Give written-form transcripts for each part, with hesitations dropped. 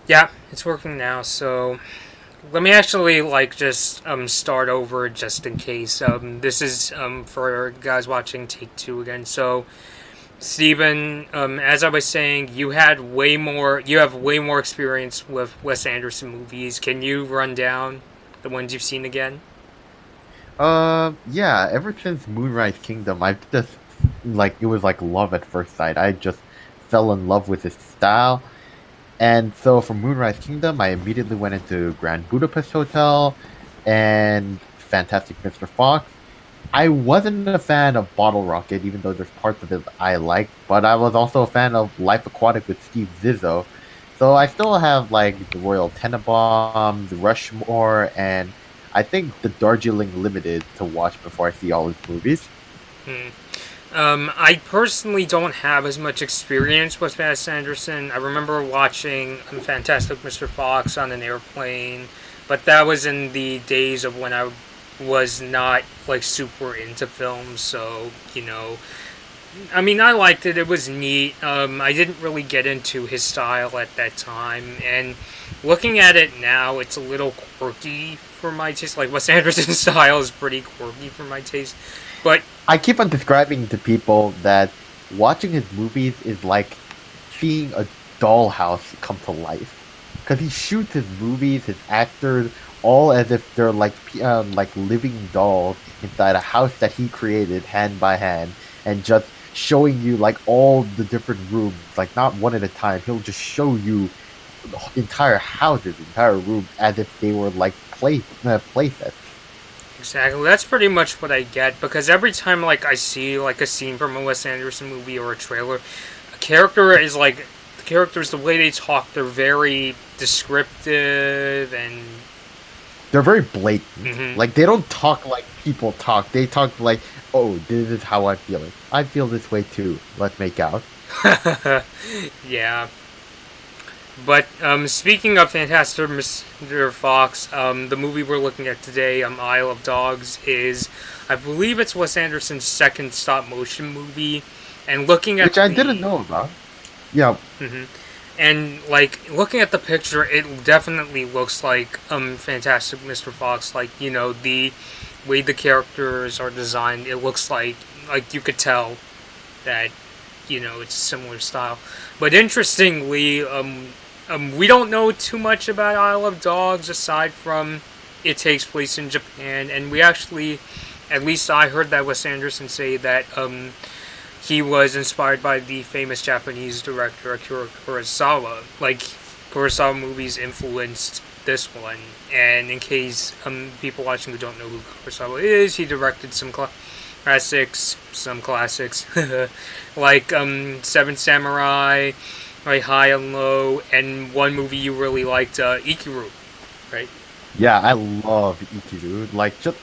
Yeah, it's working now. So let me actually just start over just in case. This is for guys watching take two again. So Steven, as I was saying, you have way more experience with Wes Anderson movies. Can you run down the ones you've seen again? Yeah, ever since Moonrise Kingdom, I've just it was like love at first sight. I just fell in love with his style. And so from Moonrise Kingdom, I immediately went into Grand Budapest Hotel and Fantastic Mr. Fox. I wasn't a fan of Bottle Rocket, even though there's parts of it I liked, but I was also a fan of Life Aquatic with Steve Zissou. So I still have like the Royal Tenenbaums, Rushmore, and I think the Darjeeling Limited to watch before I see all his movies. Hmm. I personally don't have as much experience with Wes Anderson. I remember watching Fantastic Mr. Fox on an airplane, but that was in the days of when I was not like super into films. So I mean, I liked it. It was neat. I didn't really get into his style at that time, and looking at it now, it's a little quirky for my taste. Like Wes Anderson's style is pretty quirky for my taste, but I keep on describing to people that watching his movies is like seeing a dollhouse come to life. Because he shoots his movies, his actors, all as if they're like living dolls inside a house that he created hand by hand, and just showing you like all the different rooms, like not one at a time. He'll just show you entire houses, entire rooms, as if they were like play sets. exactly. That's pretty much what I get because every time I see like a scene from a Wes Anderson movie or a trailer, a character is like the characters the way they talk, they're very descriptive and They're very blatant. mhm. Like they don't talk like people talk. They talk like, "Oh, this is how I'm feeling. I feel this way too. Let's make out." Yeah. But speaking of Fantastic Mr. Fox, the movie we're looking at today, Isle of Dogs, is I believe it's Wes Anderson's second stop motion movie. And looking at Which I didn't the know about. Yeah, mhm. And looking at the picture, it definitely looks like Fantastic Mr. Fox. Like the way the characters are designed, it looks like you could tell that it's a similar style. But interestingly, we don't know too much about Isle of Dogs aside from it takes place in Japan, and we actually, at least I heard that Wes Anderson say that he was inspired by the famous Japanese director Akira Kurosawa. Like Kurosawa movies influenced this one, and in case people watching who don't know who Kurosawa is, he directed some classics like Seven Samurai, like High and Low, and one movie you really liked, Ikiru, right? yeah, I love Ikiru. Like just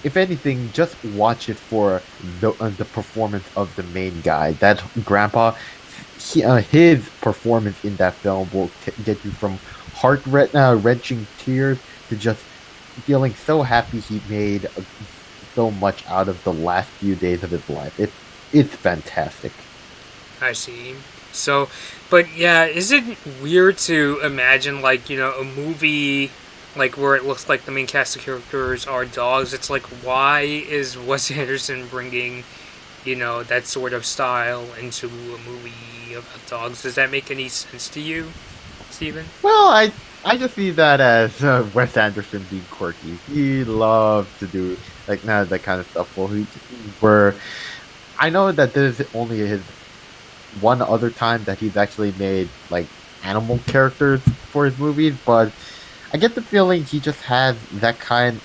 if anything, just watch it for the performance of the main guy. That grandpa, his performance in that film will get you from wrenching tears to just feeling so happy he made so much out of the last few days of his life. It's fantastic. I see. So, but yeah, is it weird to imagine a movie where it looks like the main cast of characters are dogs? It's like, why is Wes Anderson bringing that sort of style into a movie about dogs? Does that make any sense to you, Steven? Well, I just see that as Wes Anderson being quirky. He loves to do like that kind of stuff. Where I know that this is only his one other time that he's actually made like animal characters for his movies, but I get the feeling he just has that kind.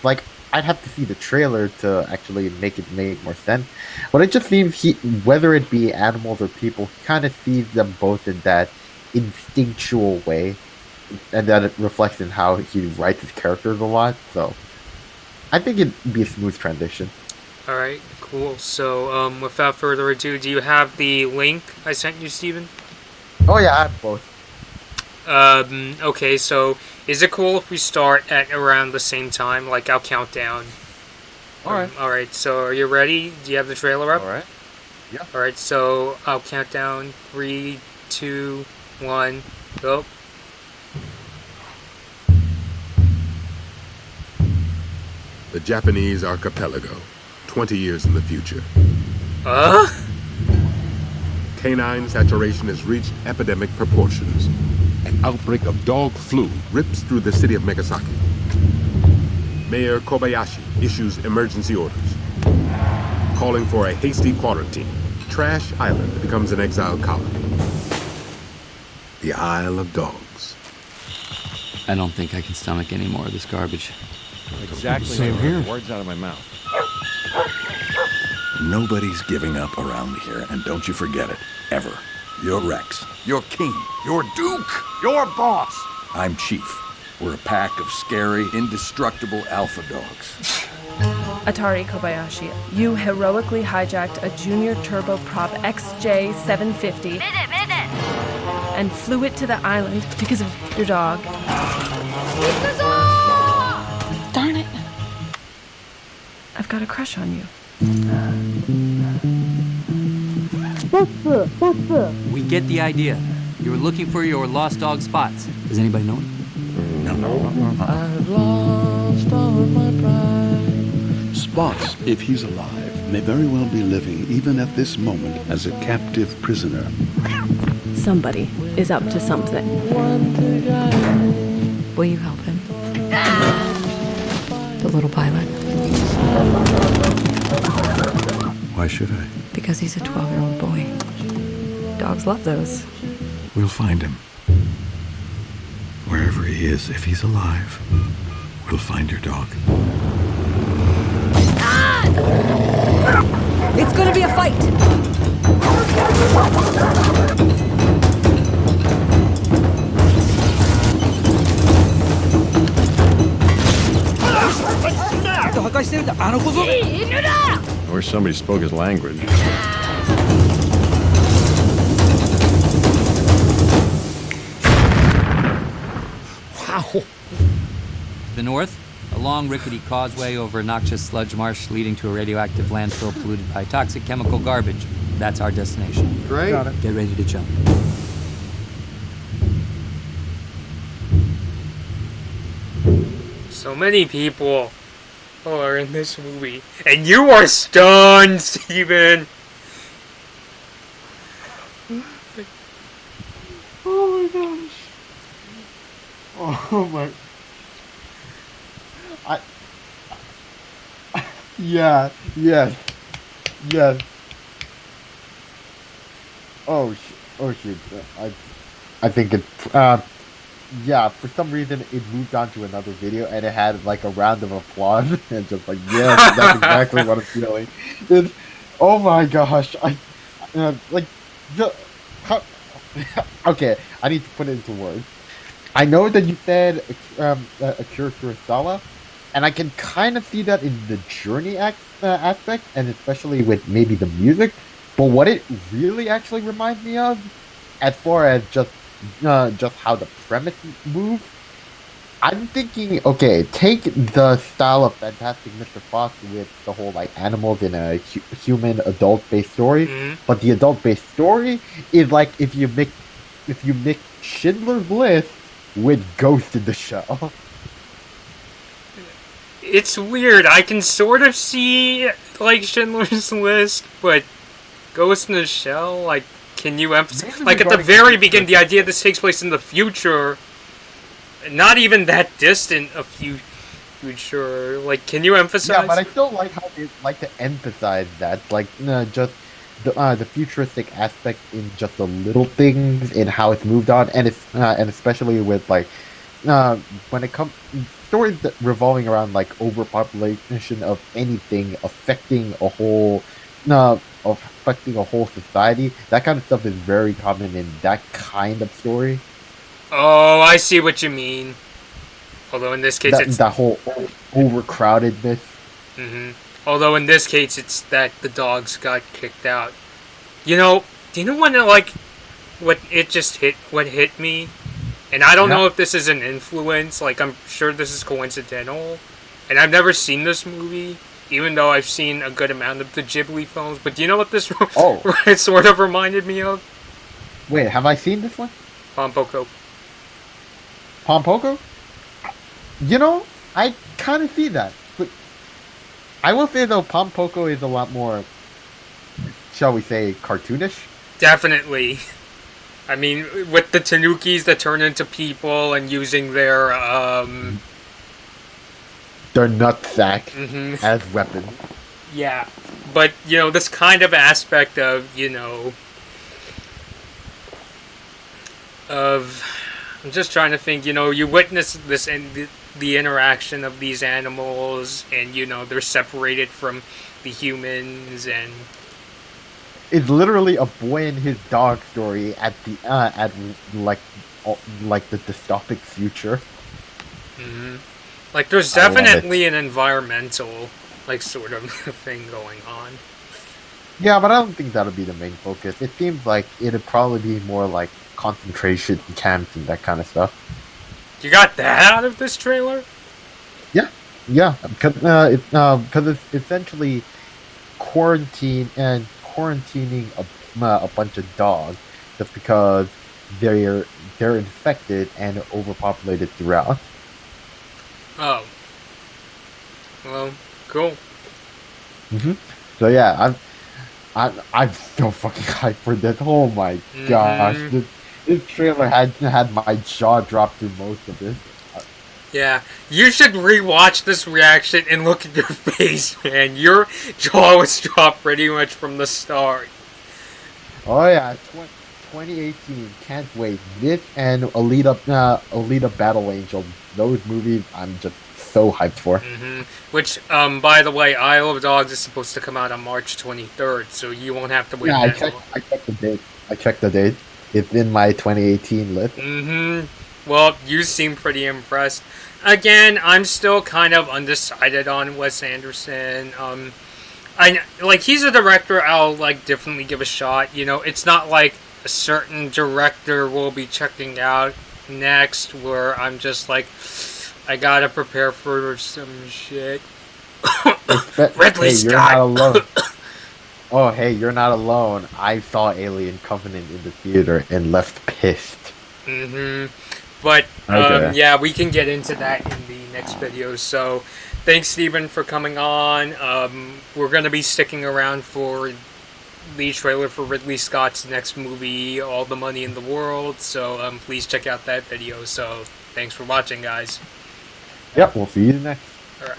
Like I'd have to see the trailer to actually make it make more sense. But it just seems whether it be animals or people, he kind of sees them both in that instinctual way, and that it reflects in how he writes his characters a lot. So I think it'd be a smooth transition. All right, cool. So, without further ado, do you have the link I sent you, Steven? Oh yeah, I have both. Okay, so is it cool if we start at around the same time? Like, I'll count down. All right, Alright, so are you ready? Do you have the trailer up? all right, yeah. Alright, so I'll count down. Three, two, 1, go. The Japanese archipelago, 20 years in the future. Canine saturation has reached epidemic proportions. An outbreak of dog flu rips through the city of Megasaki. Mayor Kobayashi issues emergency orders, calling for a hasty quarantine. Trash Island becomes an exile colony. The Isle of Dogs. I don't think I can stomach any more of this garbage. Exactly. Same here. Words out of my mouth. Nobody's giving up around here, and don't you forget it, ever. You're Rex. You're King. You're Duke. You're Boss. I'm Chief. We're a pack of scary, indestructible alpha dogs. Atari Kobayashi, you heroically hijacked a junior turboprop XJ750 and flew it to the island because of your dog. Darn it. I've got a crush on you. We get the idea. You were looking for your lost dog Spots. Does anybody know him? I've lost all of my pride. Spots, if he's alive, may very well be living even at this moment as a captive prisoner. Somebody is up to something. Will you help him? The little pilot. Why should I? Because he's a 12-year-old boy. Dogs love those. We'll find him. Wherever he is, if he's alive, we'll find your dog. It's gonna be a fight! I wish somebody spoke his language. Wow. To the north, a long rickety causeway over a noxious sludge marsh leading to a radioactive landfill polluted by toxic chemical garbage. That's our destination. Great. Get ready to jump. So many people are in this movie, and you are stunned, Steven! Oh my gosh. Oh my. Yeah, yes. Yes. Oh shit. I think it, yeah, for some reason it moved on to another video and it had like a round of applause and just like, yes, that's exactly what I'm feeling. Oh my gosh, like, how, okay, I need to put it into words. I know that you said Akira Kurosawa, and I can kind of see that in the journey aspect, and especially with maybe the music. But what it really actually reminds me of, as far as just how the premise moves, I'm thinking, okay, take the style of Fantastic Mr. Fox with the whole like animals in a human adult-based story, but the adult-based story is like if you mix Schindler's List with Ghost in the Shell. It's weird. I can sort of see like Schindler's List, but Ghost in the Shell, like, can you emphasize? Like at the very beginning, the idea this takes place in the future, not even that distant a future. Like, can you emphasize? Yeah, but I still like how they like to emphasize that, like, just the futuristic aspect in just the little things in how it's moved on, and it's and especially with like when it comes stories that revolving around like overpopulation of anything affecting a whole society. That kind of stuff is very common in that kind of story. Oh, I see what you mean. Although in this case, it's that whole overcrowdedness. Although in this case, it's that the dogs got kicked out. You know, do you know when it, like, what hit me? And I don't know if this is an influence, like, I'm sure this is coincidental. And I've never seen this movie, even though I've seen a good amount of the Ghibli films. But do you know what this sort of reminded me of? Wait, have I seen this one? Pompoko. Pompoko? You know, I kind of see that. But I will say, though, Pompoko is a lot more, shall we say, cartoonish. Definitely. I mean, with the Tanukis that turn into people and using their, Their nutsack mhm. as weapons. Yeah. But, this kind of aspect of, I'm just trying to think, you witness this in the interaction of these animals, and, they're separated from the humans, and It's literally a boy and his dog story at the like the dystopic future. mhm. Like, there's I love it. definitely an environmental, like, sort of thing going on. Yeah, but I don't think that'll be the main focus. It seems like it'd probably be more like concentration camps and that kind of stuff. You got that out of this trailer? Yeah, because it's essentially quarantining a bunch of dogs just because they're infected and overpopulated throughout. Oh. Well, cool. So yeah, I'm so fucking hyped for this. Oh my gosh, this trailer had my jaw drop through most of it. Yeah, you should rewatch this reaction and look at your face, man. Your jaw was dropped pretty much from the start. Oh yeah, 2018. Can't wait. This and Alita Battle Angel. Those movies I'm just so hyped for. Which, by the way, Isle of Dogs is supposed to come out on March 23rd, so you won't have to wait Yeah, that long. I checked the date. It's in my 2018 list. Well, you seem pretty impressed. Again, I'm still kind of undecided on Wes Anderson. He's a director I'll definitely give a shot. It's not like a certain director we'll be checking out next where I'm just like, I gotta prepare for some shit. Ridley Hey, Scott. you're not alone. Oh, hey, you're not alone. I saw Alien Covenant in the theater and left pissed. But, Okay. yeah, we can get into that in the next video. So, thanks, Steven, for coming on. We're going to be sticking around for the trailer for Ridley Scott's next movie, All the Money in the World. So, please check out that video. So, thanks for watching, guys. Yep, we'll see you next. All right.